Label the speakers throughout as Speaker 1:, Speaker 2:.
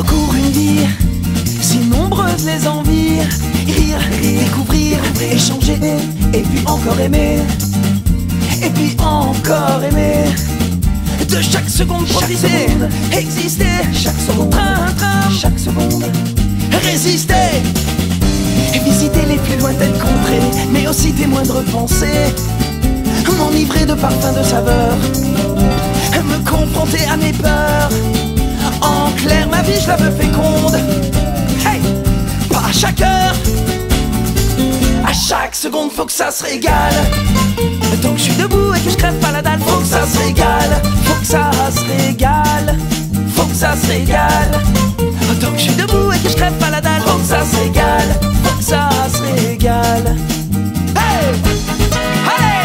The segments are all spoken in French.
Speaker 1: court une vie, si nombreuses les envies. Rire, découvrir, échanger, et puis encore aimer. Et puis encore aimer. De chaque seconde profiter, exister. Chaque seconde, train, chaque seconde. Résister. Et visiter les plus lointaines contrées, mais aussi tes moindres pensées. M'enivrer de parfums, de saveurs, me confronter à mes peurs. En clair, ma vie, je la veux féconde. Hey, pas à chaque heure, à chaque seconde, faut que ça se régale. Tant que je suis debout et que je crève pas la dalle, faut que ça se régale. Faut que ça se régale. Faut que ça se régale. Tant que je suis debout et que je crève pas la dalle, faut que ça se régale. Faut que ça se régale. Hey! Hey!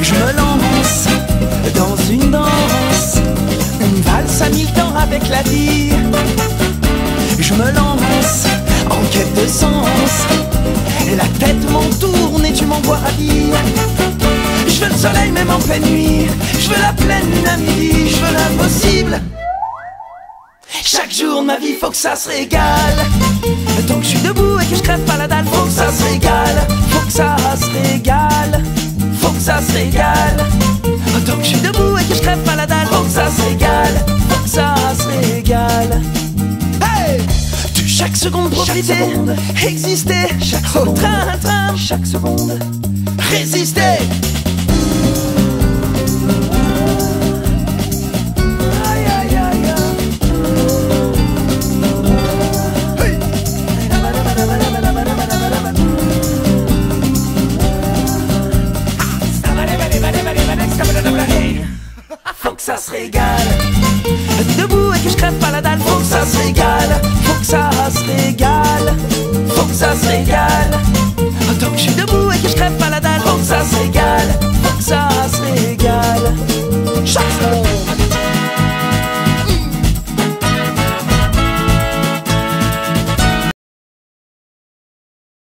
Speaker 1: Je me lance dans une danse, une valse à 1000 temps avec la vie. Je me lance en quête de sens, et la tête m'en tourne et tu m'envoies ravi. Je veux le soleil même en pleine nuit, je veux la pleine lune à midi, je veux l'impossible. Chaque jour de ma vie, faut que ça se régale. Tant que je suis debout et que je crève pas la dalle, faut que ça se régale. Faut que ça se régale. Faut que ça se régale. Tant que je suis debout et que je crève pas la dalle, faut que ça se régale. Faut que ça se régale. Hey! De chaque seconde profiter, exister. Au train, chaque seconde. Résister. Faut que ça se régale. Debout et que je crève pas la dalle, faut que ça se régale. Faut que ça se régale. Faut que ça se régale. Tant que je suis debout et que je crève pas la dalle.